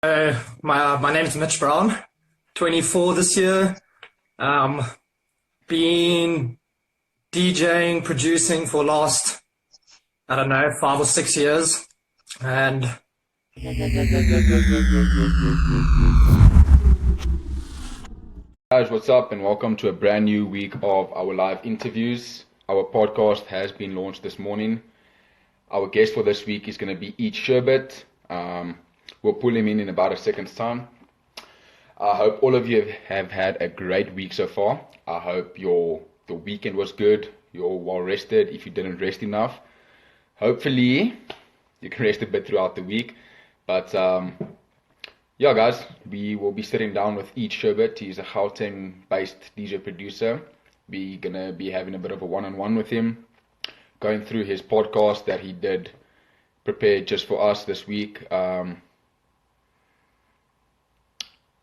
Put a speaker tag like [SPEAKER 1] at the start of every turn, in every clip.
[SPEAKER 1] My name is Mitch Brown, 24 this year. Been DJing, producing for last, I don't know, 5 or 6 years. And
[SPEAKER 2] Guys, what's up, and welcome to a brand new week of our live interviews. Our podcast has been launched this morning. Our guest for this week is going to be Eat Sherbit. We'll pull him in about a second's time. I hope all of you have had a great week so far. I hope your weekend was good. You're all well rested. If you didn't rest enough, hopefully you can rest a bit throughout the week. But yeah, guys, we will be sitting down with Eat Sherbit. He's a Gauteng-based DJ producer. We're gonna be having a bit of a one-on-one with him, going through his podcast that he did prepare just for us this week.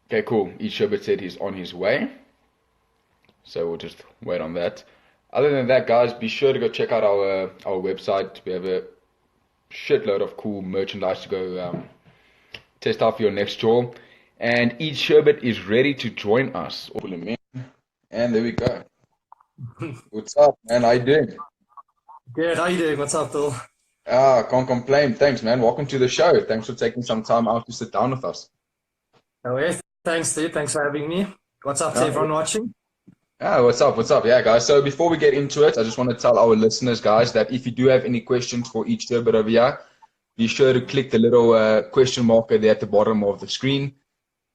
[SPEAKER 2] Okay, cool. Eat Sherbit said he's on his way, so we'll just wait on that. Other than that, guys, be sure to go check out our website. We have a shitload of cool merchandise to go test out for your next draw. And Eat Sherbit is ready to join us. Pull him in. And there we go. What's up, man? How you doing?
[SPEAKER 1] good, how you doing? What's up, Bill?
[SPEAKER 2] Can't complain. Thanks, man. Welcome to the show. Thanks for taking some time out to sit down with us.
[SPEAKER 1] Oh, yeah. Thanks, Steve. Thanks for having me. What's up to everyone watching?
[SPEAKER 2] What's up? What's up? Yeah, guys. So before we get into it, I just want to tell our listeners, guys, that if you do have any questions for Eat Sherbit over here, be sure to click the little question marker there at the bottom of the screen.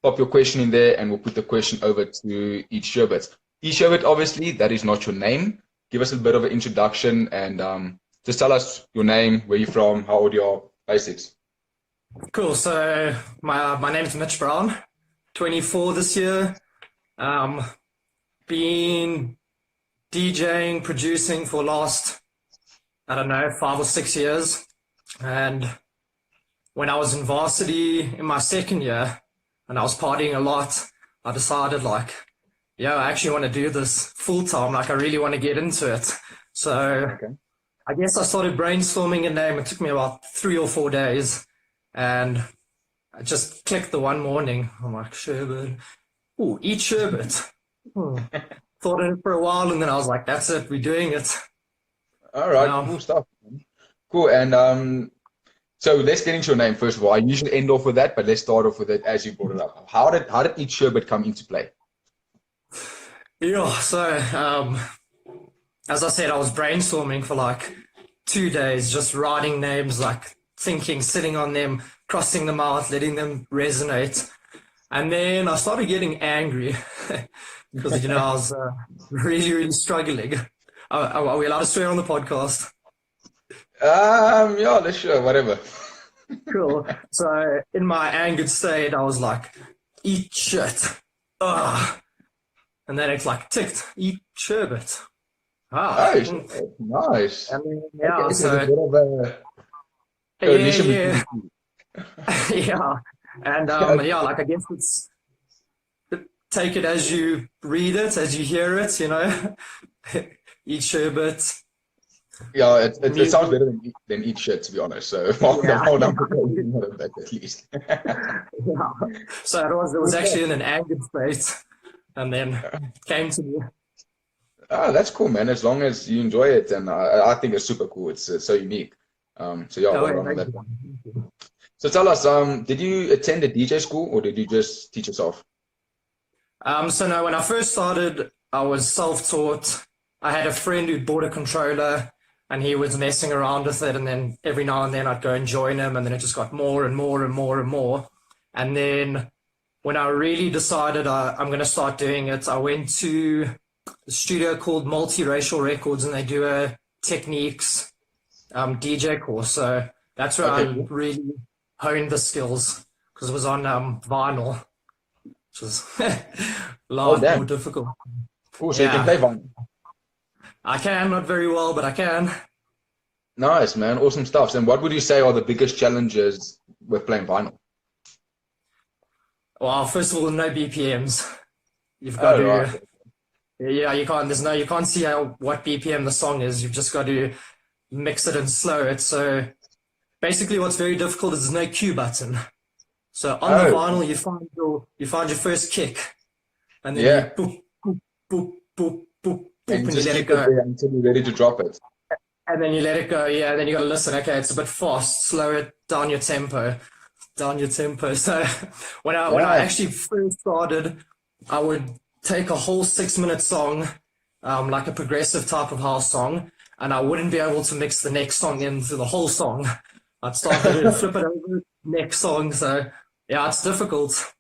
[SPEAKER 2] Pop your question in there, and we'll put the question over to Eat Sherbit. Eat Sherbit, obviously, that is not your name. Give us a bit of an introduction and just tell us your name, where you're from, how old you are, basics.
[SPEAKER 1] Cool. So my name is Mitch Brown, 24 this year. Been DJing, producing for last, I don't know, 5 or 6 years. And when I was in varsity in my second year and I was partying a lot, I decided I actually want to do this full time. I really want to get into it. So
[SPEAKER 2] Okay.
[SPEAKER 1] I guess I started brainstorming a name. It took me about 3 or 4 days, and I just clicked the one morning. I'm like, Sherbit. Ooh, Eat Sherbit. Thought on it for a while, and then I was like, that's it, we're doing it.
[SPEAKER 2] All right, cool stuff. Cool. And so let's get into your name first of all. I usually end off with that, but let's start off with it as you brought it up. How did Eat Sherbit come into play?
[SPEAKER 1] Yeah, so as I said, I was brainstorming for 2 days, just writing names, thinking, sitting on them, crossing them out, letting them resonate. And then I started getting angry because, I was really, really struggling. Are we allowed to swear on the podcast?
[SPEAKER 2] Yeah, let's sure, whatever.
[SPEAKER 1] Cool. So in my angered state, I was like, eat shit. Ugh. And then it's ticked, Eat Sherbit.
[SPEAKER 2] Nice. Nice.
[SPEAKER 1] And then, yeah,
[SPEAKER 2] Okay,
[SPEAKER 1] so
[SPEAKER 2] there's a bit of a coalition
[SPEAKER 1] yeah.
[SPEAKER 2] between
[SPEAKER 1] Yeah. And I guess it's take it as you read it, as you hear it, Eat Sherbit.
[SPEAKER 2] Yeah, it sounds better than Eat Shit, to be honest. So hold on at least.
[SPEAKER 1] Yeah. So it was actually in an angered state, and then it came to me.
[SPEAKER 2] That's cool, man. As long as you enjoy it, and I think it's super cool. It's so unique. So yeah,
[SPEAKER 1] Oh,
[SPEAKER 2] well
[SPEAKER 1] yeah,
[SPEAKER 2] done on
[SPEAKER 1] thank
[SPEAKER 2] that one.
[SPEAKER 1] you.
[SPEAKER 2] So tell us, did you attend a DJ school or did you just teach yourself?
[SPEAKER 1] So no, when I first started, I was self-taught. I had a friend who bought a controller and he was messing around with it, and then every now and then I'd go and join him, and then it just got more and more and more and more. And then when I really decided I'm going to start doing it, I went to a studio called Multiracial Records, and they do a techniques DJ course. So that's where I really honed the skills, because it was on vinyl, which was a lot more difficult.
[SPEAKER 2] Cool, so you can play vinyl.
[SPEAKER 1] I can, not very well, but I can.
[SPEAKER 2] Nice, man. Awesome stuff. And what would you say are the biggest challenges with playing vinyl?
[SPEAKER 1] Well, first of all, no BPMs. You've got to,
[SPEAKER 2] right.
[SPEAKER 1] yeah, you can't see what BPM the song is. You've just got to mix it and slow it. So basically what's very difficult is there's no cue button. So on the vinyl, you find your first kick, and then you boop, boop, boop, boop, boop, boop,
[SPEAKER 2] And
[SPEAKER 1] and you
[SPEAKER 2] just
[SPEAKER 1] let
[SPEAKER 2] keep
[SPEAKER 1] it go.
[SPEAKER 2] there until you're ready to drop it.
[SPEAKER 1] And then you let it go, yeah, then you gotta listen, okay, it's a bit fast, slow it down your tempo. So when I actually first started, I would take a whole 6-minute song, like a progressive type of house song, and I wouldn't be able to mix the next song into the whole song. I'd start to flip it over, next song, so yeah, it's difficult.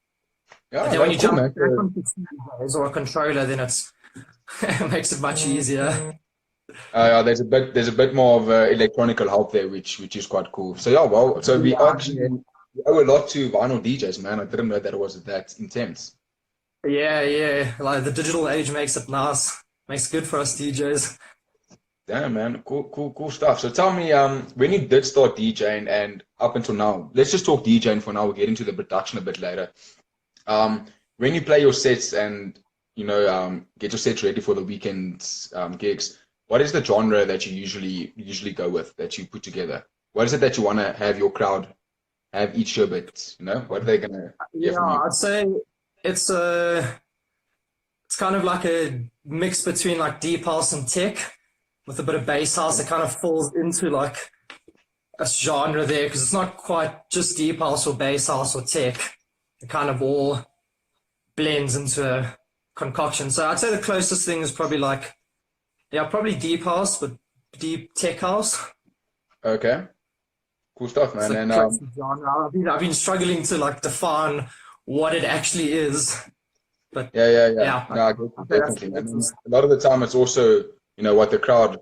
[SPEAKER 2] Yeah,
[SPEAKER 1] But then when you
[SPEAKER 2] cool,
[SPEAKER 1] jump
[SPEAKER 2] man.
[SPEAKER 1] back onto CDs or a controller, then it makes it much easier.
[SPEAKER 2] There's a bit more of electronical help there, which is quite cool. So yeah, well, so we owe a lot to vinyl DJs, man. I didn't know that it was that intense.
[SPEAKER 1] Yeah, like the digital age makes it nice, makes it good for us DJs.
[SPEAKER 2] Damn, man, cool stuff. So tell me, when you did start DJing and up until now, let's just talk DJing for now. We'll get into the production a bit later. When you play your sets and get your sets ready for the weekend gigs, what is the genre that you usually go with, that you put together? What is it that you want to have your crowd have Eat Sherbit? What are they gonna hear from you?
[SPEAKER 1] I'd say it's kind of like a mix between like deep house and tech, with a bit of bass house. It kind of falls into like a genre there, because it's not quite just deep house or bass house or tech. It kind of all blends into a concoction. So I'd say the closest thing is probably like, probably deep house, but deep tech house.
[SPEAKER 2] Okay, cool stuff, man. And
[SPEAKER 1] genre. I've been struggling to like define what it actually is. But
[SPEAKER 2] yeah. No, I get it, definitely, man. A lot of the time, it's also what the crowd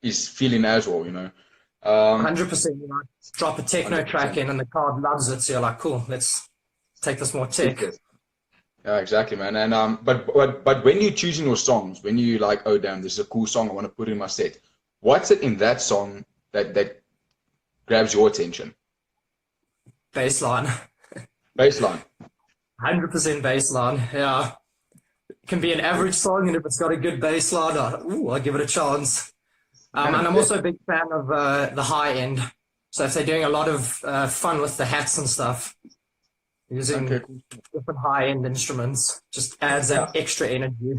[SPEAKER 2] is feeling as well.
[SPEAKER 1] 100%. Drop a techno
[SPEAKER 2] 100%.
[SPEAKER 1] track in, and the crowd loves it. So you're like, cool, let's take this more tech.
[SPEAKER 2] Yeah, exactly, man. And but when you're choosing your songs, when you like, oh damn, this is a cool song, I want to put in my set. What's it in that song that grabs your attention?
[SPEAKER 1] Bassline.
[SPEAKER 2] Bassline.
[SPEAKER 1] 100% bassline. Yeah, it can be an average song, and if it's got a good bassline, I'll give it a chance. And I'm also a big fan of the high end. So if they're doing a lot of fun with the hats and stuff, using different high-end instruments just adds that extra energy.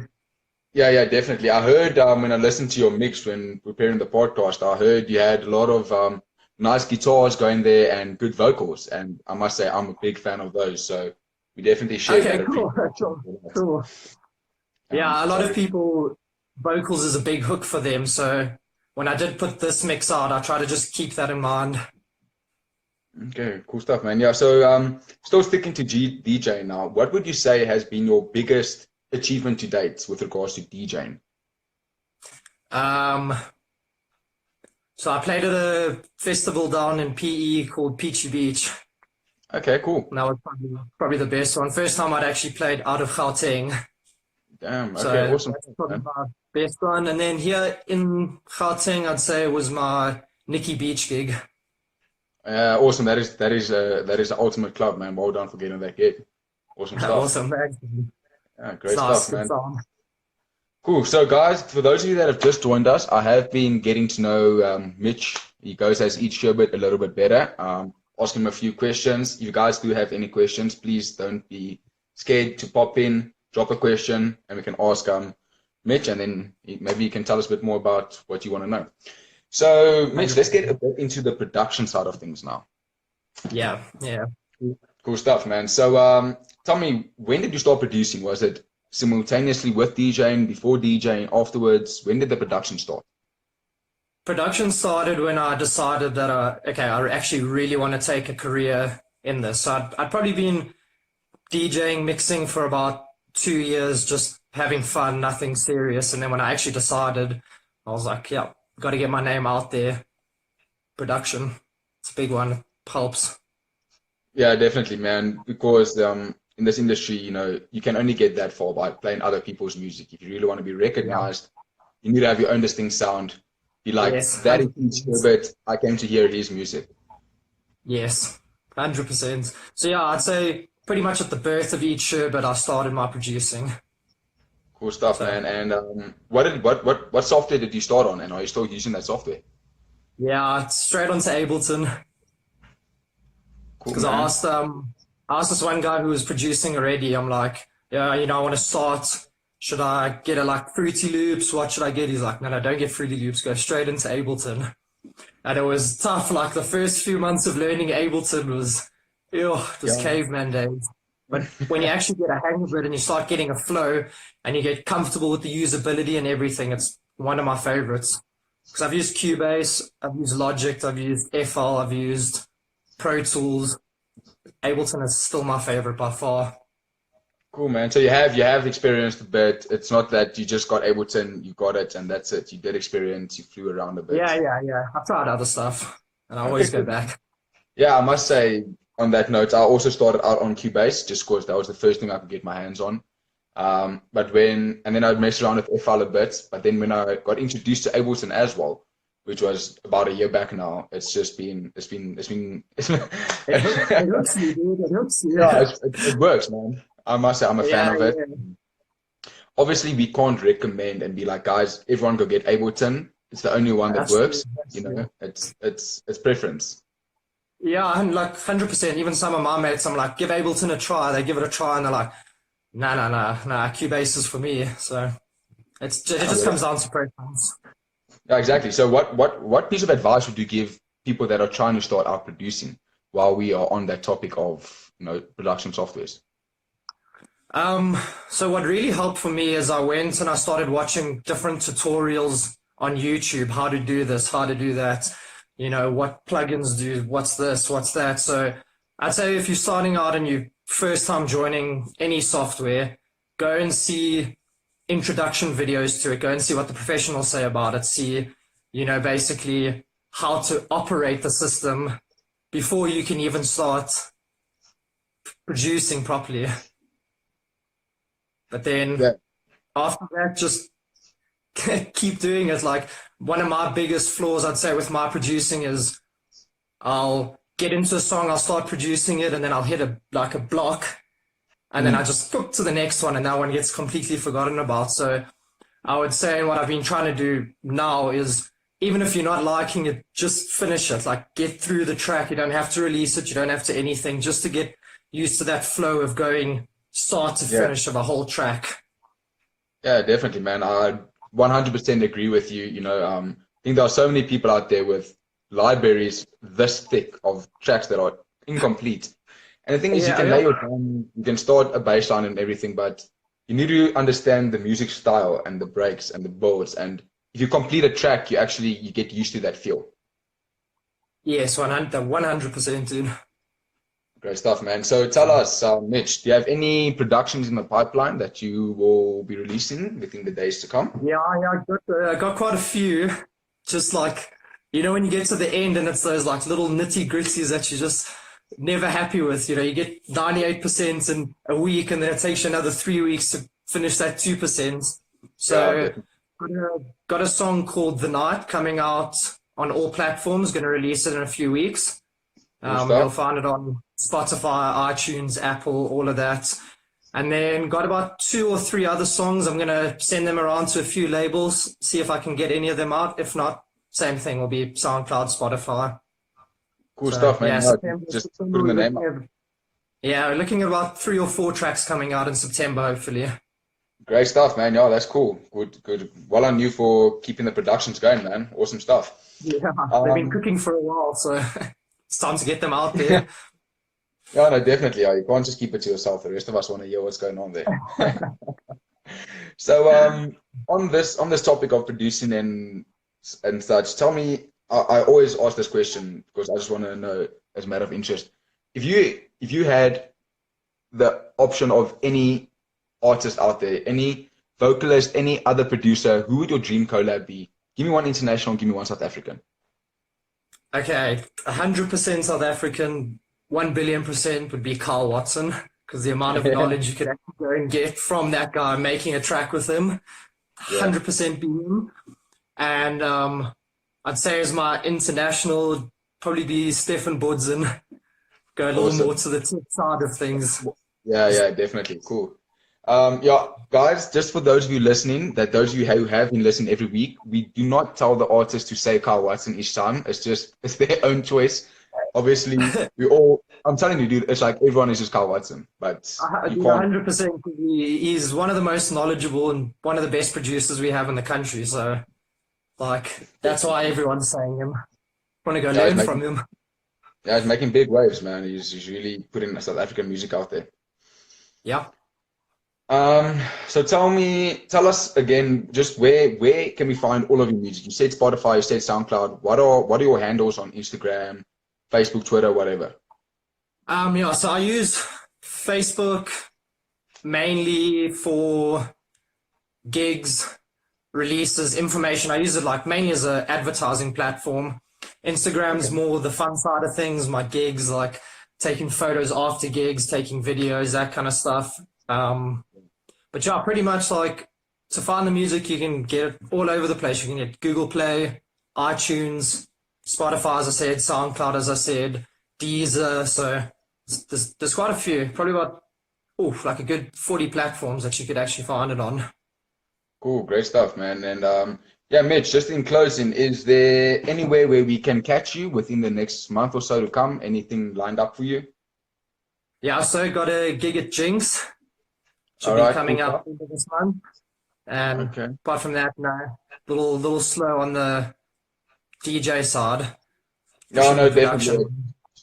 [SPEAKER 2] Yeah, definitely. I heard when I listened to your mix when preparing the podcast, I heard you had a lot of nice guitars going there and good vocals. And I must say, I'm a big fan of those. So we definitely share that.
[SPEAKER 1] Cool. Yeah, a lot of people, vocals is a big hook for them. So when I did put this mix out, I try to just keep that in mind.
[SPEAKER 2] Okay, cool stuff, man. Yeah, so still sticking to DJing now, what would you say has been your biggest achievement to date with regards to DJing?
[SPEAKER 1] So I played at a festival down in PE called Peachy Beach.
[SPEAKER 2] Okay, cool.
[SPEAKER 1] And that was probably the best one. First time I'd actually played out of Gauteng.
[SPEAKER 2] Damn, okay, awesome.
[SPEAKER 1] That's probably my best one. And then here in Gauteng, I'd say it was my Nikki Beach gig.
[SPEAKER 2] Awesome. That is the ultimate club, man. Well done for getting that gig. Awesome stuff.
[SPEAKER 1] Awesome, man.
[SPEAKER 2] Yeah, great stuff, man. Cool. So, guys, for those of you that have just joined us, I have been getting to know Mitch. He goes as Eat Sherbit a little bit better. Ask him a few questions. If you guys do have any questions, please don't be scared to pop in, drop a question, and we can ask Mitch, and then maybe you can tell us a bit more about what you want to know. So, Mitch, let's get a bit into the production side of things now.
[SPEAKER 1] Yeah.
[SPEAKER 2] Cool stuff, man. So, tell me, when did you start producing? Was it simultaneously with DJing, before DJing, afterwards? When did the production start?
[SPEAKER 1] Production started when I decided that, I actually really want to take a career in this. So I'd probably been DJing, mixing for about 2 years, just having fun, nothing serious. And then when I actually decided, I was like, yeah, got to get my name out there. Production, it's a big one. It helps.
[SPEAKER 2] Yeah, definitely, man. Because in this industry, you can only get that far by playing other people's music. If you really want to be recognized, you need to have your own distinct sound. Be like, that is Eat Sherbit. I came to hear his music.
[SPEAKER 1] Yes, 100%. So yeah, I'd say pretty much at the birth of Eat Sherbit, I started my producing.
[SPEAKER 2] Cool stuff, man. And what software did you start on, and are you still using that software?
[SPEAKER 1] Yeah, straight onto Ableton.
[SPEAKER 2] Cool,
[SPEAKER 1] because I asked I asked this one guy who was producing already. I'm like, yeah, I want to start. Should I get a like Fruity Loops? What should I get? He's like, no, don't get Fruity Loops. Go straight into Ableton. And it was tough. Like the first few months of learning Ableton was, just caveman days. But when you actually get a hang of it and you start getting a flow and you get comfortable with the usability and everything, it's one of my favorites. Because I've used Cubase, I've used Logic, I've used FL, I've used Pro Tools. Ableton is still my favorite by far.
[SPEAKER 2] Cool, man. So you have experienced a bit. It's not that you just got Ableton, you got it, and that's it. You did experience, you flew around a bit.
[SPEAKER 1] Yeah. I've tried other stuff, and I always go back.
[SPEAKER 2] Yeah, I must say, on that note, I also started out on Cubase, just because that was the first thing I could get my hands on. And then I messed around with FL a bit, but then when I got introduced to Ableton as well, which was about a year back now, it
[SPEAKER 1] helps you, dude. It helps you.
[SPEAKER 2] Yeah, it works, man. I must say I'm a fan of it. Yeah. Obviously, we can't recommend and be like, guys, everyone go get Ableton. It's the only one that works. It's preference.
[SPEAKER 1] Yeah, and like 100%. Even some of my mates, I'm like, give Ableton a try. They give it a try, and they're like, nah. Cubase is for me. So it just comes down to preference.
[SPEAKER 2] Yeah, exactly. So what piece of advice would you give people that are trying to start out producing while we are on that topic of production softwares?
[SPEAKER 1] So what really helped for me is I went and I started watching different tutorials on YouTube, how to do this, how to do that, what plugins do, what's this, what's that. So I'd say if you're starting out and you first time joining any software, go and see introduction videos to it, go and see what the professionals say about it, see, basically how to operate the system before you can even start producing properly. But then after that, just keep doing it. Like one of my biggest flaws, I'd say, with my producing is I'll get into a song, I'll start producing it, and then I'll hit a block, and then I just hook to the next one, and that one gets completely forgotten about. So I would say what I've been trying to do now is, even if you're not liking it, just finish it. Like get through the track. You don't have to release it. You don't have to anything, just to get used to that flow of going start to finish of a whole track.
[SPEAKER 2] Yeah, definitely, man. I 100% agree with you. I think there are so many people out there with libraries this thick of tracks that are incomplete. And the thing is, you can lay it down, you can start a bass line and everything, but you need to understand the music style and the breaks and the builds. And if you complete a track, you get used to that feel. Yes,
[SPEAKER 1] 100%, dude.
[SPEAKER 2] Great stuff, man. So tell us, Mitch, do you have any productions in the pipeline that you will be releasing within the days to come?
[SPEAKER 1] Yeah, I got quite a few. Just like, when you get to the end and it's those like little nitty gritties that you're just never happy with. You get 98% in a week, and then it takes you another 3 weeks to finish that 2%. So got a song called The Night coming out on all platforms, going to release it in a few weeks. You'll find it on Spotify, iTunes, Apple, all of that. And then got about 2 or 3 other songs. I'm going to send them around to a few labels, see if I can get any of them out. If not, same thing, will be SoundCloud, Spotify.
[SPEAKER 2] Cool stuff, man. Just putting the name up.
[SPEAKER 1] Yeah, we're looking at about 3 or 4 tracks coming out in September, hopefully.
[SPEAKER 2] Great stuff, man. Yeah, that's cool. Good. Well on you for keeping the productions going, man. Awesome stuff.
[SPEAKER 1] Yeah, they've been cooking for a while, so it's time to get them out there.
[SPEAKER 2] Yeah, no, definitely. Yeah, you can't just keep it to yourself. The rest of us want to hear what's going on there. So, on this topic of producing and such, tell me. I always ask this question because I just want to know, as a matter of interest, if you had the option of any artist out there, any vocalist, any other producer, who would your dream collab be? Give me one international, give me one South African.
[SPEAKER 1] Okay, 100% South African, 1 billion% would be Carl Watson, because the amount of knowledge you could actually go and get from that guy making a track with him, 100% be him. And I'd say as my international, probably be Stefan Bodzin. Go a little more to the tech side of things.
[SPEAKER 2] Yeah, definitely. Cool. Guys, just for those of you listening, those of you who have been listening every week, we do not tell the artist to say Carl Watson each time. It's their own choice. obviously I'm telling you, dude, it's like everyone is just Carl Watson, but you can't.
[SPEAKER 1] 100%. He's one of the most knowledgeable and one of the best producers we have in the country. So, like, that's why everyone's saying him. Want to go learn from him.
[SPEAKER 2] Yeah, he's making big waves, man. He's really putting South African music out there.
[SPEAKER 1] Yeah.
[SPEAKER 2] So tell us again, just where can we find all of your music? You said Spotify, you said SoundCloud. What are your handles on Instagram, Facebook, Twitter, whatever?
[SPEAKER 1] Yeah, so I use Facebook mainly for gigs, releases, information. I use it like mainly as an advertising platform. Instagram's more the fun side of things, my gigs, like taking photos after gigs, taking videos, that kind of stuff. But yeah, pretty much like to find the music, you can get it all over the place. You can get Google Play, iTunes, Spotify, as I said, SoundCloud, as I said, Deezer. So there's quite a few, probably about like a good 40 platforms that you could actually find it on.
[SPEAKER 2] Cool, great stuff, man. And yeah, Mitch, just in closing, is there anywhere where we can catch you within the next month or so to come? Anything lined up for you?
[SPEAKER 1] Yeah, so got a gig at Jinx. Should be coming up this month. And apart from that, no, little slow on the DJ side.
[SPEAKER 2] No, definitely.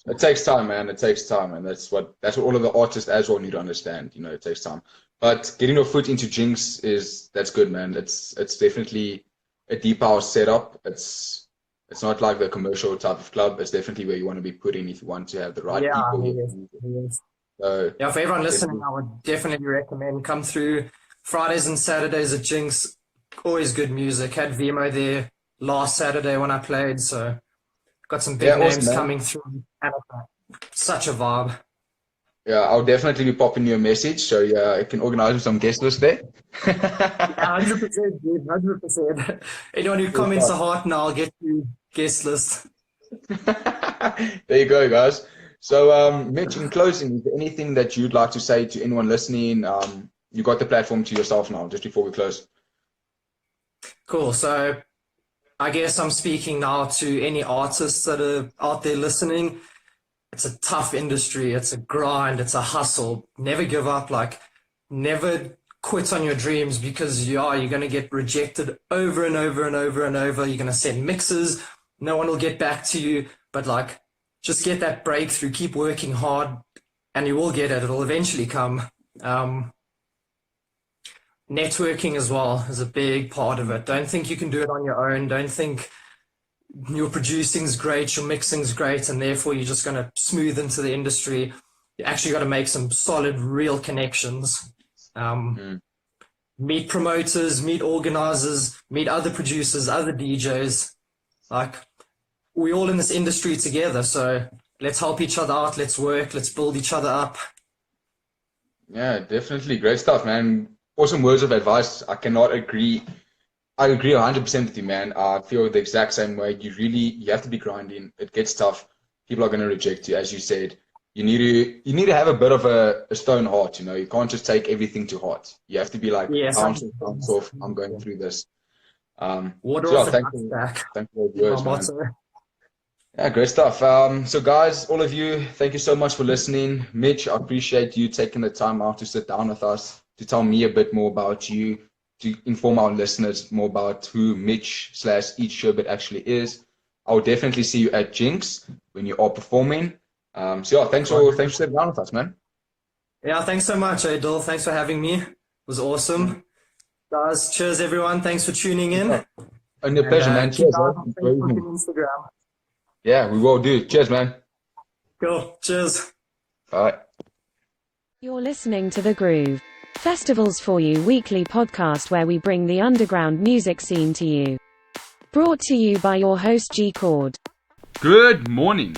[SPEAKER 2] It takes time, man. It takes time, and that's what all of the artists as well need to understand. You know, it takes time. But getting your foot into Jinx that's good, man. It's definitely a deep house setup. It's not like the commercial type of club. It's definitely where you want to be put in if you want to have the right people.
[SPEAKER 1] Yes. So, yeah, for everyone listening, I would definitely recommend come through Fridays and Saturdays at Jinx. Always good music. Had Vimo there last Saturday when I played, so got some big names coming through. And such a vibe.
[SPEAKER 2] Yeah, I'll definitely be popping you a message, so yeah, I can organize some guest list there.
[SPEAKER 1] 100%, dude, 100%. Anyone who comments a heart now, I'll get you guest list.
[SPEAKER 2] There you go, guys. So, Mitch, in closing, is there anything that you'd like to say to anyone listening? You got the platform to yourself now, just before we close.
[SPEAKER 1] Cool. So, I guess I'm speaking now to any artists that are out there listening. It's a tough industry. It's a grind. It's a hustle. Never give up. Like, never quit on your dreams, because you're going to get rejected over and over and over and over. You're going to send mixes. No one will get back to you. But like, just get that breakthrough. Keep working hard, and you will get it. It'll eventually come. Networking as well is a big part of it. Don't think you can do it on your own. Don't think your producing's great, your mixing's great, and therefore you're just going to smooth into the industry. You actually got to make some solid, real connections. Meet promoters, meet organizers, meet other producers, other DJs. Like, we're all in this industry together, so let's help each other out. Let's work. Let's build each other up.
[SPEAKER 2] Yeah, definitely. Great stuff, man. Awesome words of advice. I agree 100% with you, man. I feel the exact same way. You have to be grinding. It gets tough. People are going to reject you, as you said. You need to have a bit of a stone heart. You know, you can't just take everything to heart. You have to be like, bounce off. I'm going through this. Thank you for your words, man. Yeah, great stuff. So guys, all of you, thank you so much for listening. Mitch, I appreciate you taking the time out to sit down with us, to tell me a bit more about you, to inform our listeners more about who Mitch/Eat Sherbit actually is. I'll definitely see you at Jinx when you are performing. So yeah, thanks for sitting down with us, man.
[SPEAKER 1] Yeah, thanks so much, Adil. Thanks for having me. It was awesome. Guys, cheers everyone. Thanks for tuning in.
[SPEAKER 2] And a pleasure, man. Cheers, man.
[SPEAKER 1] Facebook and Instagram.
[SPEAKER 2] Yeah, we will do. Cheers, man.
[SPEAKER 1] Cool. Cheers.
[SPEAKER 2] Bye.
[SPEAKER 3] You're listening to The Groove, Festivals for You weekly podcast where we bring the underground music scene to you. Brought to you by your host G Chord.
[SPEAKER 2] Good morning,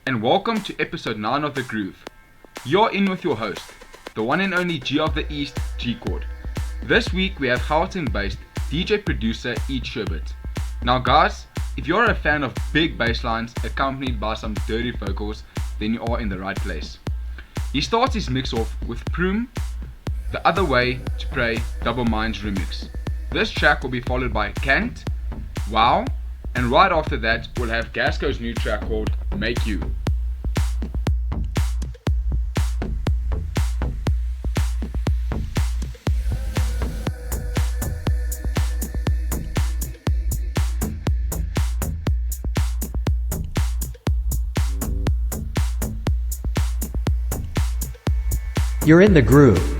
[SPEAKER 2] and welcome to episode 9 of The Groove. You're in with your host, the one and only G of the East, G Chord. This week we have Gauteng-based DJ producer Eat Sherbit. Now guys, if you're a fan of big bass lines accompanied by some dirty vocals, then you are in the right place. He starts his mix off with Proom, The Other Way to Pray Double Minds remix. This track will be followed by Kant, Wow, and right after that we'll have Gasco's new track called Make You.
[SPEAKER 4] You're in the groove.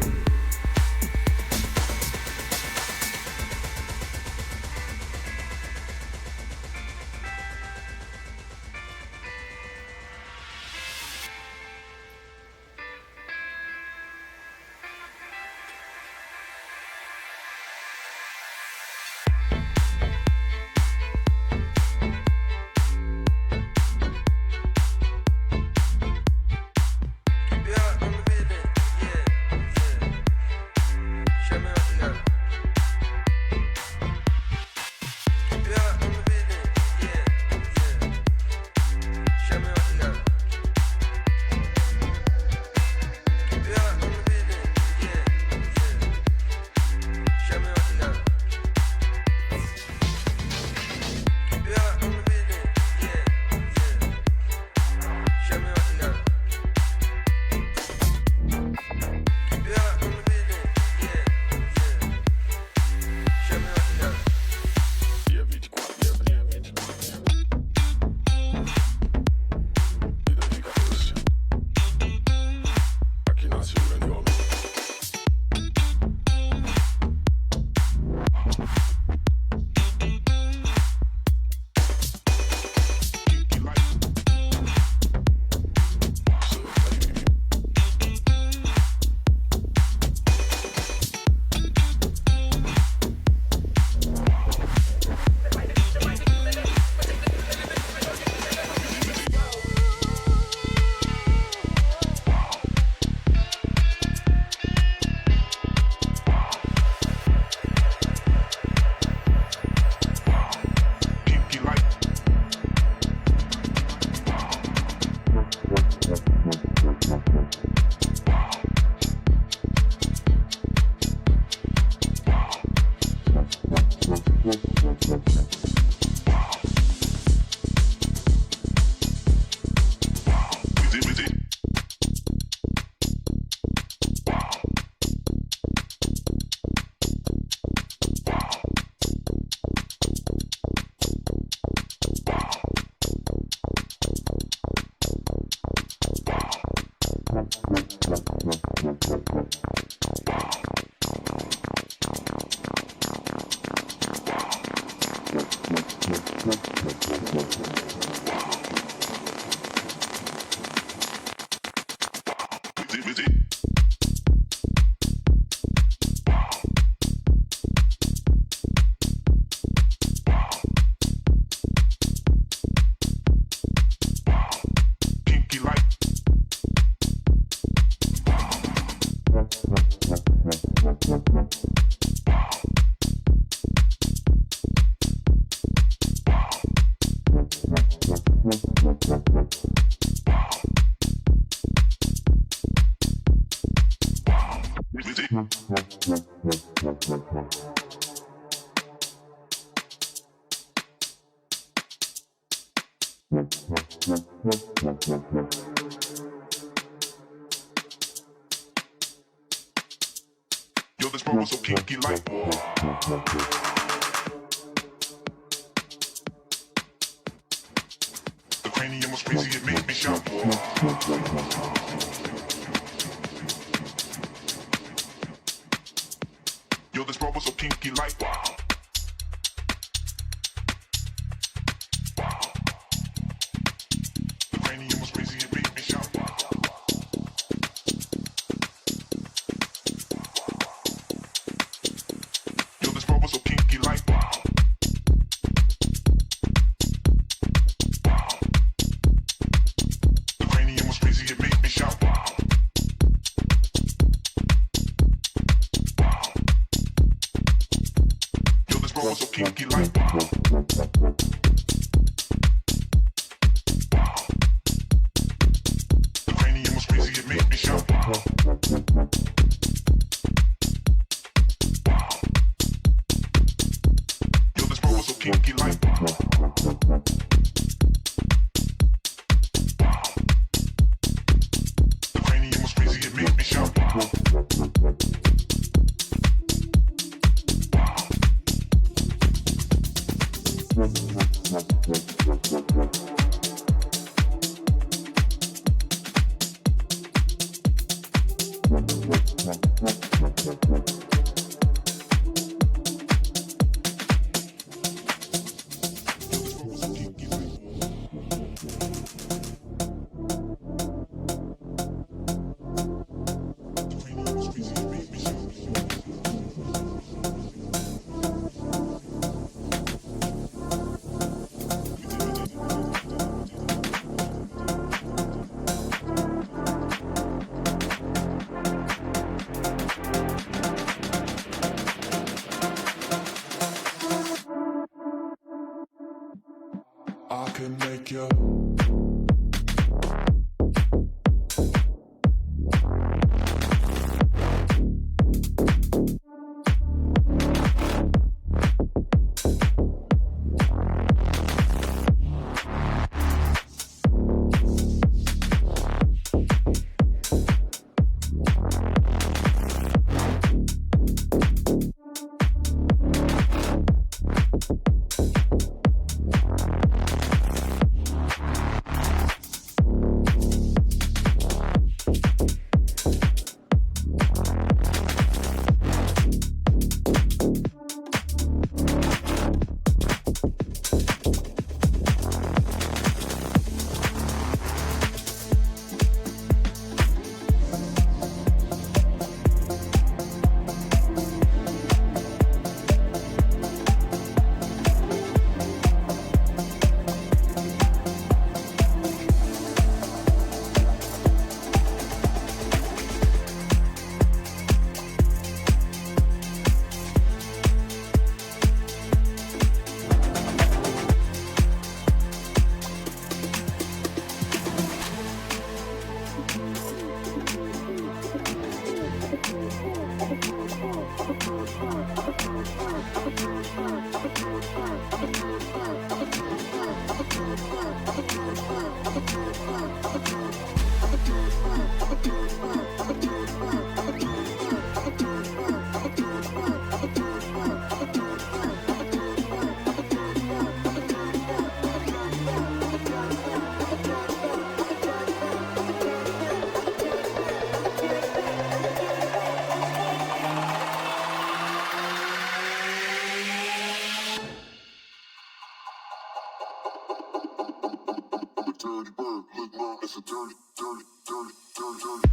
[SPEAKER 5] Yo, this bro was so kinky like. The cranium was crazy, it made me shout. Yo, this bro was so kinky like. The cranium was crazy, it made me shout. Yo, this bro was so kinky like. The cranium was crazy, it made me shout. Yo, this bro was so kinky like. The cranium was crazy, it made me shout. Yo, this bro was so kinky like. The cranium was crazy, it made me shout. I can make you. Dirty bird, look long, it's a dirty, dirty, dirty, dirty, dirty.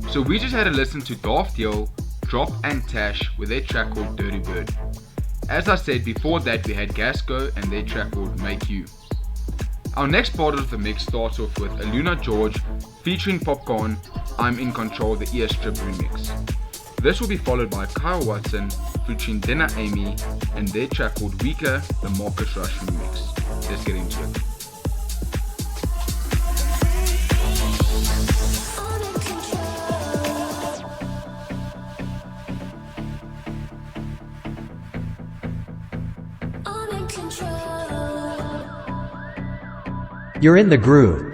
[SPEAKER 2] So we just had to listen to Daft Yo, Drop and Tash with their track called Dirty Bird. As I said, before that we had Gasco and their track called Make You. Our next part of the mix starts off with Aluna George featuring Popcorn, I'm in Control, the Eat Sherbit remix. This will be followed by Kyle Watson featuring Dena Amy and their track called Weaker, the Marcus Rush remix. Let's get into it.
[SPEAKER 4] You're in the groove.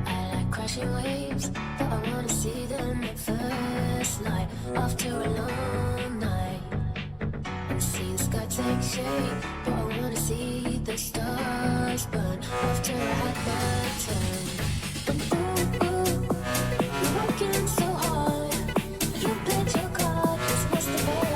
[SPEAKER 6] I like crashing waves, but I wanna see them at first light. After a long night, and see the sky take shape, but I wanna see the stars burn. After I had that turn, and ooh, you're working so hard. You played your card, it's what's the better.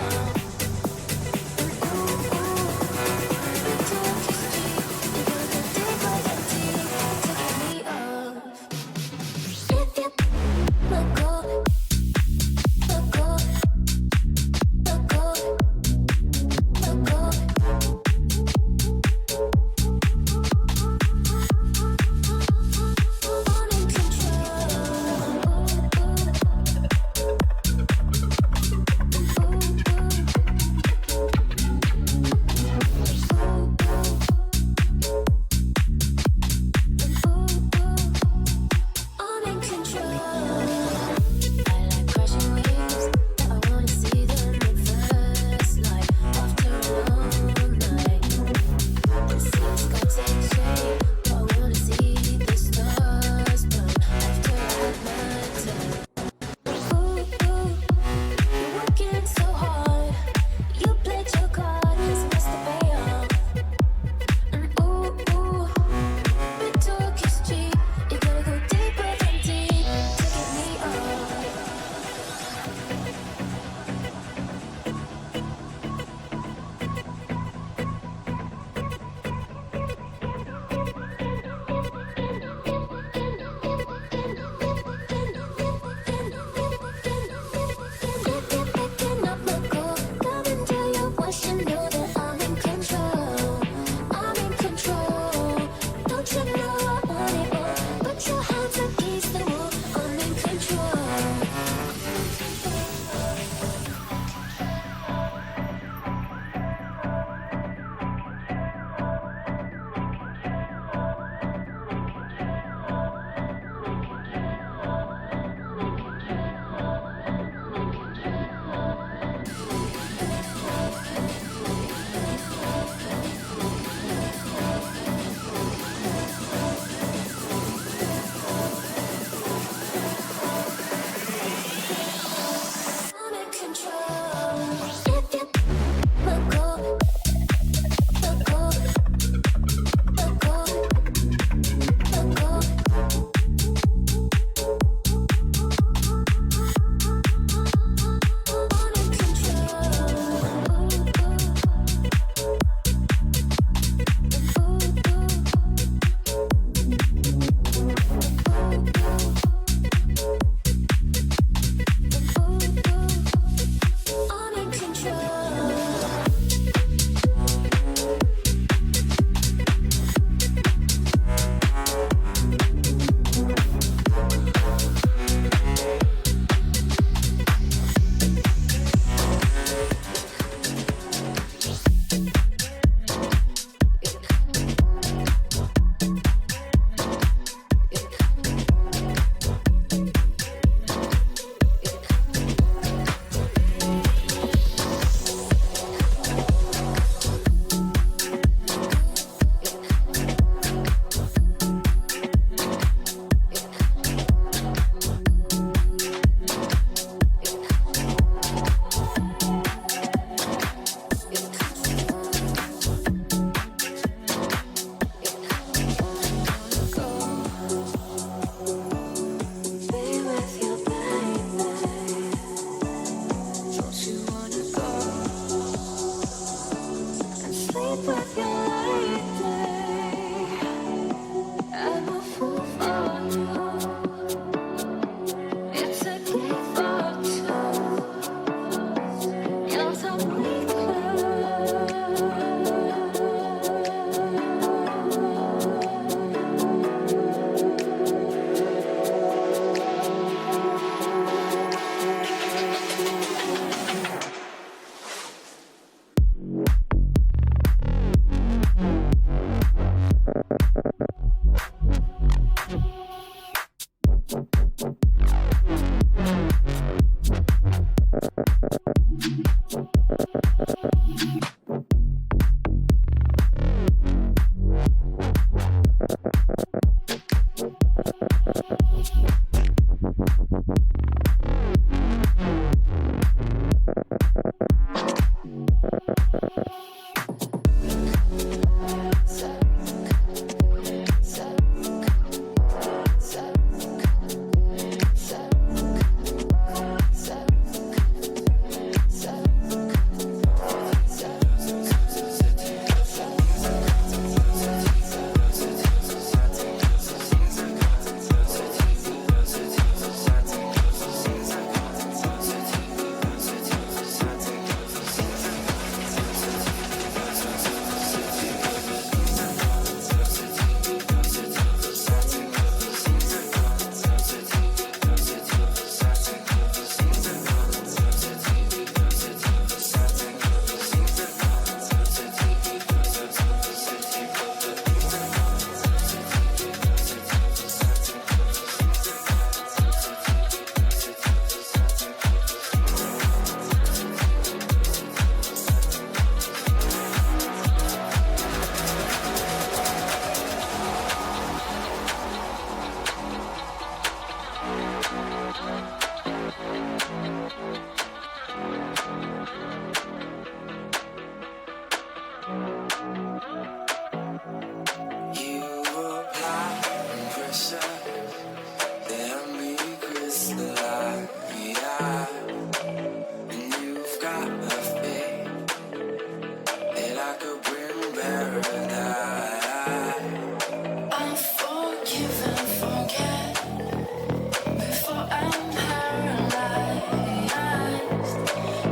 [SPEAKER 6] even forget before I'm paralyzed.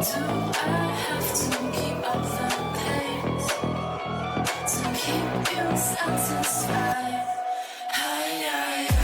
[SPEAKER 6] Do I have to keep up the pace to keep you satisfied? Hi, hi,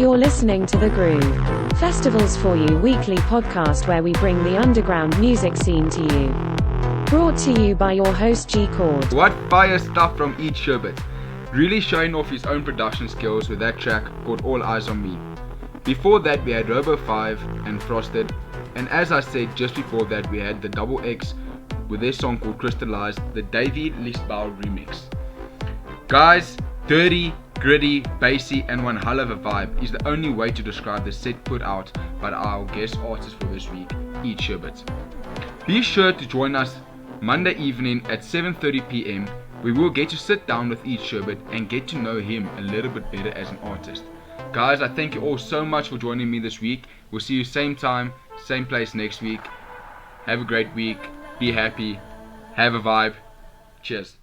[SPEAKER 3] You're listening to The Groove, Festivals for You weekly podcast where we bring the underground music scene to you. Brought to you by your host G Chord.
[SPEAKER 2] What fire stuff from Eat Sherbit. Really showing off his own production skills with that track called All Eyes on Me. Before that we had Robo 5 and Frosted, and as I said just before that we had the Double X with their song called Crystallized, the Davey Lisbau remix. Guys, dirty, gritty, bassy and one hell of a vibe is the only way to describe the set put out by our guest artist for this week, Eat Sherbit. Be sure to join us Monday evening at 7:30 p.m. We will get to sit down with Eat Sherbit and get to know him a little bit better as an artist. Guys, I thank you all so much for joining me this week. We'll see you same time, same place next week. Have a great week. Be happy. Have a vibe. Cheers.